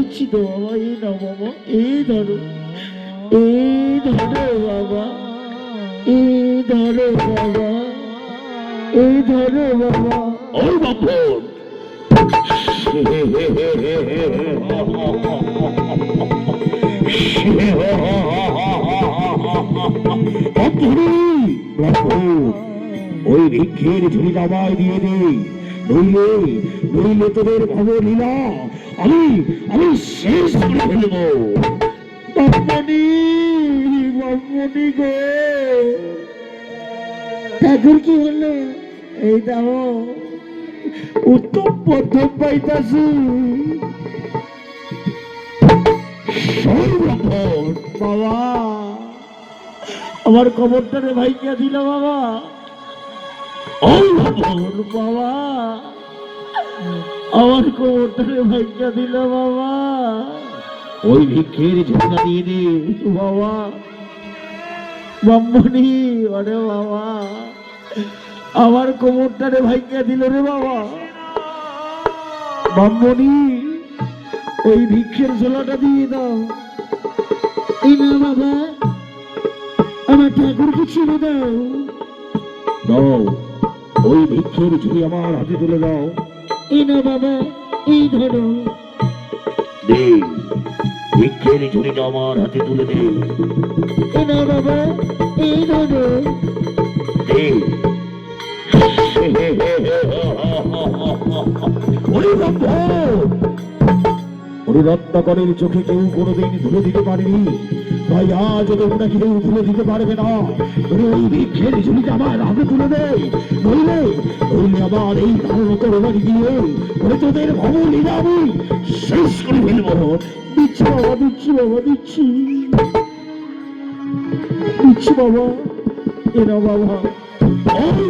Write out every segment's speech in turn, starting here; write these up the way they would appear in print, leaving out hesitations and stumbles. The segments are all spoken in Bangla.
দিচ্ছি তো বাবা, এই নাও বাবা, এই ধরো, এই ধরো বাবা, এই ধরো বাবা, এই ধরো বাবা। ওই বাপন ওই ভিক্ষের ঝুড়ি আমায় দিয়ে দে, নইলে নইলে তোদের ভবলীলা আমি আমি শেষ করে ফেলবো। বামনি, বামনি গো, ঠাকুর কি হলো? এই দাও, উত্তম প্রথম পাইতাছি। বাবা, আমার কবরটারে ভাইয়া দিল বাবা। বাবা, আমার কবরটারে ভাইয়া দিল বাবা। ওই ভিক্ষের ঝুড়িটা দিয়ে দে বাবা, বামনি, আরে বাবা, আমার কোমরটারে ভাইয়া দিল রে বাবা। বামনি, ওই ভিক্ষের ঝোলাটা দিয়ে দাও। এই না বাবা, আমার ঠাকুরকে ছেড়ে দাও। দাও, ওই ভিক্ষের ঝুড়ি আমার হাতে তুলে দাও। এই না বাবা, এই ধরো। দে, ভিক্ষের ঝুড়িটা আমার হাতে তুলে দে। এই না বাবা, এই ধরো। দে। ওরে রত্নাকরের চোখে কেউ কোনোদিন ধুলে দিতে পারেনি, তাই আজ তোমরা কেউ ধুলে দিতে পারবে না। ওই ভিক্ষের ঝুড়িটা আমার হাতে তুলে দে, নইলে নইলে আবার এই ধারণ করবারি দিয়ে ওরে তোদের ভবলীলা আমি শেষ করে ফেলবো। দিচ্ছি বাবা, দিচ্ছি বাবা, দিচ্ছি, দিচ্ছি বাবা। এরা বাবা, ওই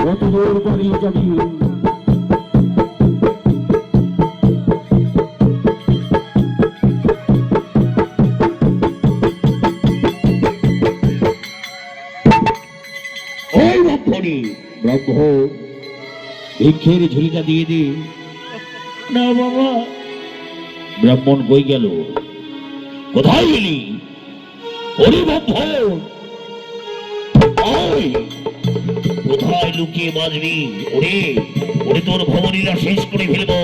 কত দূর পালিয়ে যাবি? ব্রহ্ম, ভিক্ষের ঝুলিটা দিয়ে দে। না বাবা। ব্রাহ্মণ কই গেল? কোথায় গেলি? ওরে ব্রহ্ম, কোথায় লুকিয়ে বাজবি? ওরে ওরে তোর ভবনীরা শেষ করে ফেলবো।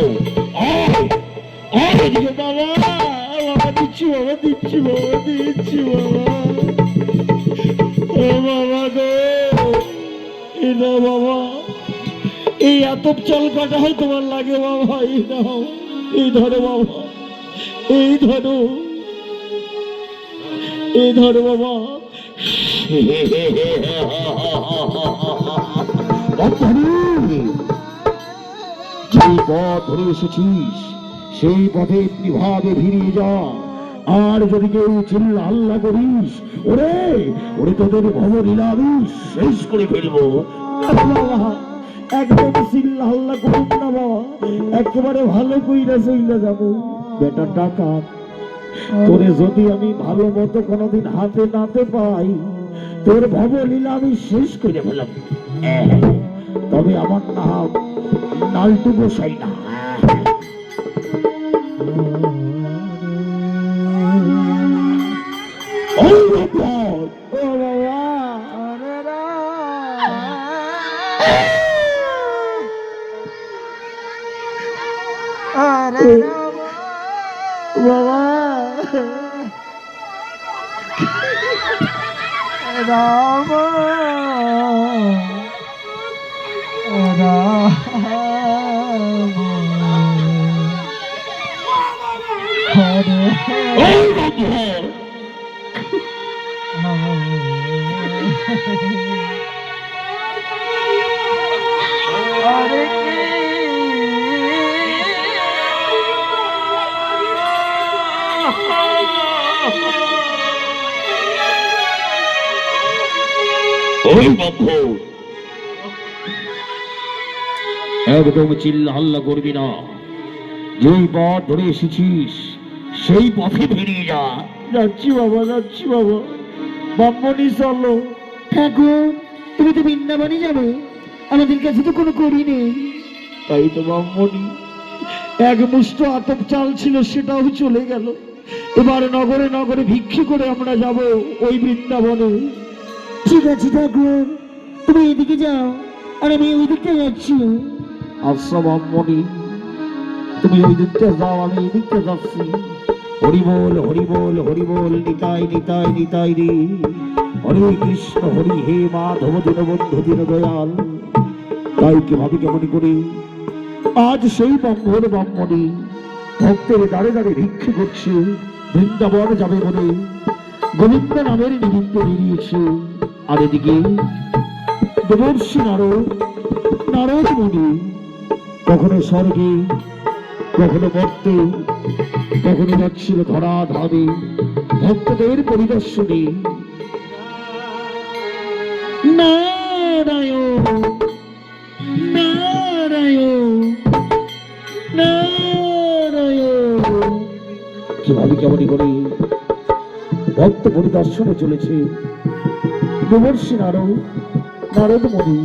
বাবা, বাবা, দিচ্ছি বাবা, দিচ্ছি বাবা, দিচ্ছি বাবা। ও বাবা গো, না বাবা, এই এত চাল কাটা হয় তোমার লাগে বাবা। এই নাও, এই ধরো বাবা, এই ধরো, এই ধরো বাবা। যে পথ ধরে এসেছিস সেই পথে এমনিভাবে ফিরিয়ে যা। আর যদি কেউ চিল্লা হাল্লা করিস, ওরে ওরে তোদের ভবলীলা আমি শেষ করে ফেলবো। একদম চিল্লা হাল্লা করুন না বাবা, একেবারে ভালো কইরা চইলা যাবো। বেটা ডাকাত, তোরে যদি আমি ভালো মতো কোনোদিন হাতে নাতে পাই, তোর ভবলীলা আমি শেষ করে ফেলাম। তবে আমার নাম নালটু গোসাই না। বাবা, রাম একদম চিল্লা হাল্লা করবি না। যেই পথ ধরে এসেছিস সেই পথে বেরিয়ে যা। যাচ্ছি বাবা, যাচ্ছি বাবা। ব্রাহ্মণী চলো। ঠাকুর, তুমি তো বৃন্দাবনই যাবে, আমাদের কাছে তো কোনো করি নেই। তাই তো ব্রাহ্মণী, এক মুষ্ট আতপ চাল ছিল, সেটাও চলে গেল। এবার নগরে নগরে ভিক্ষে করে আমরা যাব ওই বৃন্দাবনে। ঠিক আছে ঠাকুর, তুমি এদিকে যাও আর আমি ওই দিকটা যাচ্ছি। আচ্ছা ব্রাহ্মণী, তুমি ওই দিকটা যাও, আমি এই দিকটা যাচ্ছি। হরি বল হরি বল হরি বল, নিতাই নিতাই নিতাই রে। হরে কৃষ্ণ হরি, হে মাধব দীনবন্ধু দীন দয়াল। তাই কে ভাবি কেমন করে আজ সেই ব্রাহ্মণ ব্রাহ্মণী ভক্তের দাঁড়ে দাঁড়ে ভিক্ষে করছে, বৃন্দাবন যাবে বলে গোবিন্দ নামের নিমিত্ত বেরিয়েছে। আর এদিকে দেবর্ষি নারদ, নারদ মুনি কখনো স্বর্গে, কখনো মর্তে, কখনো যাচ্ছিল ধরা ধারে ভক্তদের পরিদর্শনে। নারায়ণ নারায়ণ নারায়ণ। কিভাবে কেমন করে ভক্ত পরিদর্শনে চলেছে দেবর্ষি নারদ, নারদ মুনি।